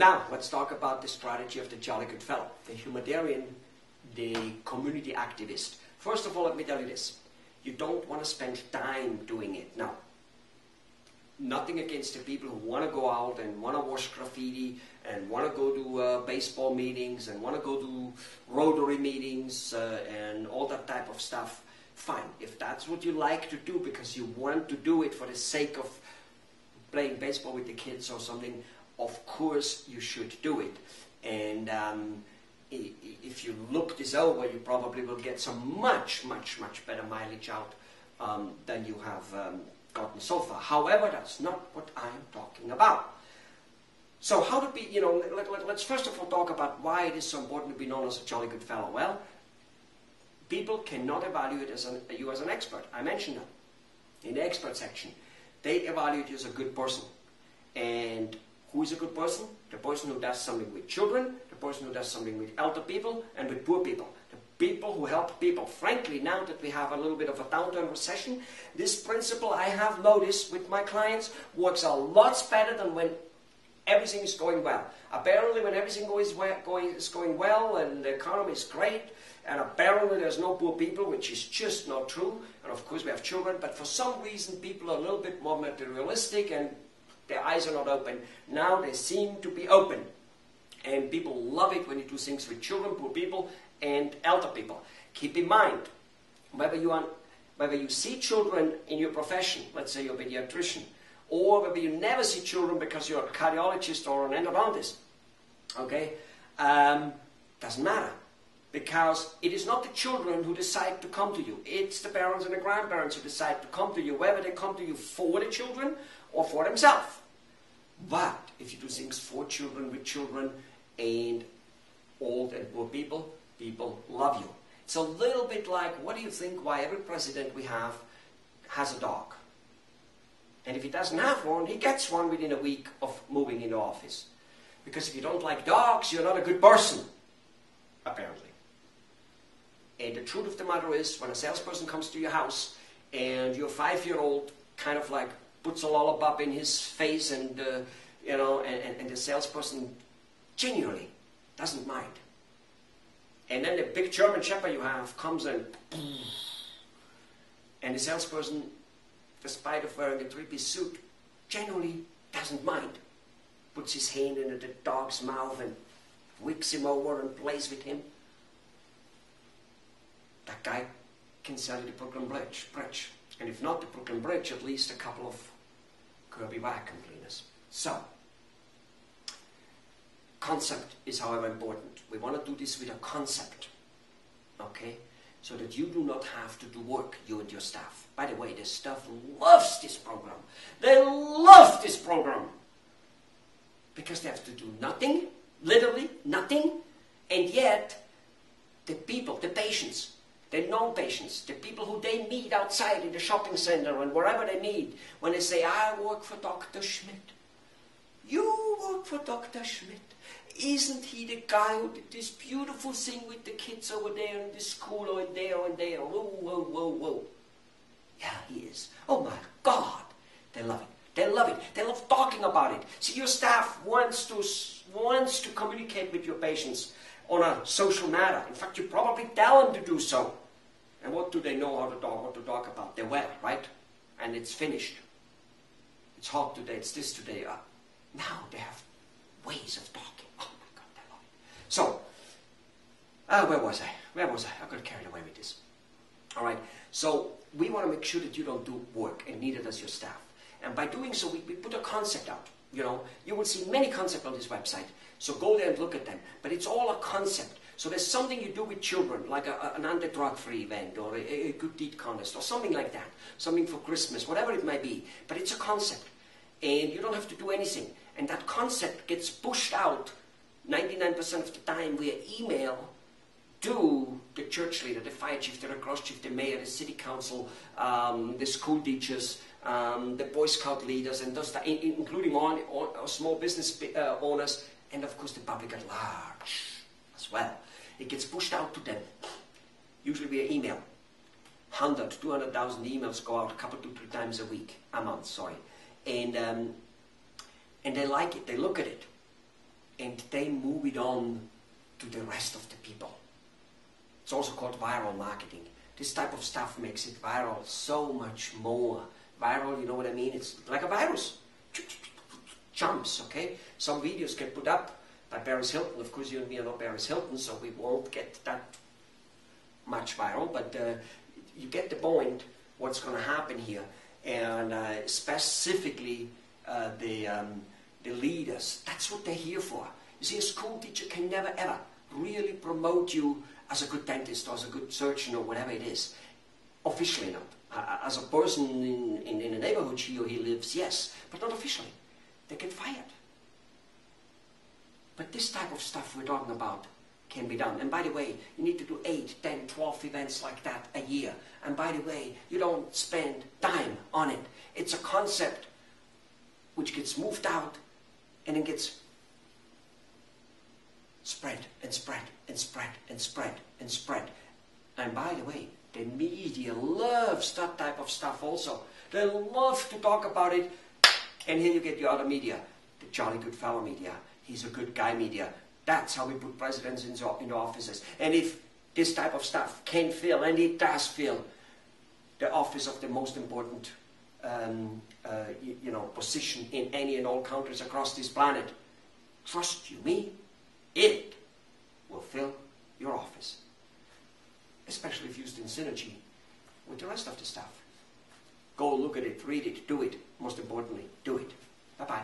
Now, let's talk about the strategy of the jolly good fellow, the humanitarian, the community activist. First of all, let me tell you this. You don't want to spend time doing it. Now, nothing against the people who want to go out and want to wash graffiti and want to go to baseball meetings and want to go to Rotary meetings and all that type of stuff. Fine. If that's what you like to do because you want to do it for the sake of playing baseball with the kids or something, of course you should do it. And if you look this over, you probably will get some much better mileage out than you have gotten so far. However, that's not what I'm talking about. So how to be, let's first of all talk about why it is so important to be known as a jolly good fellow. Well, people cannot evaluate you as an expert. I mentioned that in the expert section. They evaluate you as a good person. And who is a good person? The person who does something with children, the person who does something with elder people, and with poor people. The people who help people. Frankly, now that we have a little bit of a downturn recession, this principle I have noticed with my clients works a lot better than when everything is going well. Apparently, when everything is going well and the economy is great, and apparently there's no poor people, which is just not true. And of course we have children, but for some reason people are a little bit more materialistic and their eyes are not open. Now they seem to be open. And people love it when you do things with children, poor people, and elder people. Keep in mind, whether you see children in your profession, let's say you're a pediatrician, or whether you never see children because you're a cardiologist or an endodontist, okay, doesn't matter. Because it is not the children who decide to come to you. It's the parents and the grandparents who decide to come to you, whether they come to you for the children or for themselves. But if you do things for children, with children, and old and poor people, people love you. It's a little bit like, what do you think why every president we have has a dog? And if he doesn't have one, he gets one within a week of moving into office. Because if you don't like dogs, you're not a good person, apparently. And the truth of the matter is, when a salesperson comes to your house and your 5-year-old kind of like puts a lollipop in his face and, and the salesperson genuinely doesn't mind. And then the big German Shepherd you have comes and the salesperson, despite of wearing a 3-piece suit, genuinely doesn't mind. Puts his hand into the dog's mouth and wicks him over and plays with him. That guy can sell you the Brooklyn Bridge. And if not the Brooklyn Bridge, at least a couple of Kirby vacuum cleaners. So, concept is however important. We want to do this with a concept. Okay? So that you do not have to do work, you and your staff. By the way, the staff loves this program. They love this program. Because they have to do nothing, literally nothing, and yet the people, the patients, the non-patients, the people who they meet outside in the shopping center and wherever they meet, when they say, I work for Dr. Schmidt. You work for Dr. Schmidt. Isn't he the guy who did this beautiful thing with the kids over there in this school or in there or in there? Whoa, whoa, whoa, whoa. Yeah, he is. Oh my God. They love it. They love it. They love talking about it. See, your staff wants to communicate with your patients on a social matter. In fact, you probably tell them to do so. And what do they know what to talk about? They're well, right? And it's finished. It's hot today, it's this today. Now they have ways of talking. Oh my God, they love it. So, where was I? I got carried away with this. All right, so we want to make sure that you don't do work, and neither does your staff. And by doing so, we put a concept out. You will see many concepts on this website. So go there and look at them. But it's all a concept. So there's something you do with children, like an anti-drug-free event or a good deed contest or something like that. Something for Christmas, whatever it might be. But it's a concept. And you don't have to do anything. And that concept gets pushed out 99% of the time via email to the church leader, the fire chief, the Red Cross chief, the mayor, the city council, the school teachers, the Boy Scout leaders, and those, including all small business owners, and of course the public at large as well. It gets pushed out to them, usually via email. 100, 200,000 emails go out a couple, 2-3 times a month, sorry. And they like it, they look at it. and they move it on to the rest of the people. It's also called viral marketing. This type of stuff makes it viral so much more. Viral, you know what I mean? It's like a virus. Jumps, okay? Some videos get put up by Paris Hilton. Of course, you and me are not Paris Hilton, so we won't get that much viral, but you get the point what's going to happen here. And specifically the leaders, that's what they're here for. You see, a school teacher can never ever really promote you as a good dentist or as a good surgeon or whatever it is. Officially not. As a person in a neighborhood he or he lives, yes, but not officially. They get fired. But this type of stuff we're talking about can be done. And by the way, you need to do 8, 10, 12 events like that a year. And by the way, you don't spend time on it. It's a concept which gets moved out and then gets spread and spread and spread and spread and spread. And by the way, the media loves that type of stuff also. They love to talk about it. And here you get the other media, the jolly good fellow media. He's a good guy media. That's how we put presidents into offices. And if this type of stuff can fill, and it does fill, the office of the most important position in any and all countries across this planet, trust you me, it will fill your office. Especially if used in synergy with the rest of the stuff. Go look at it, read it, do it. Most importantly, do it. Bye-bye.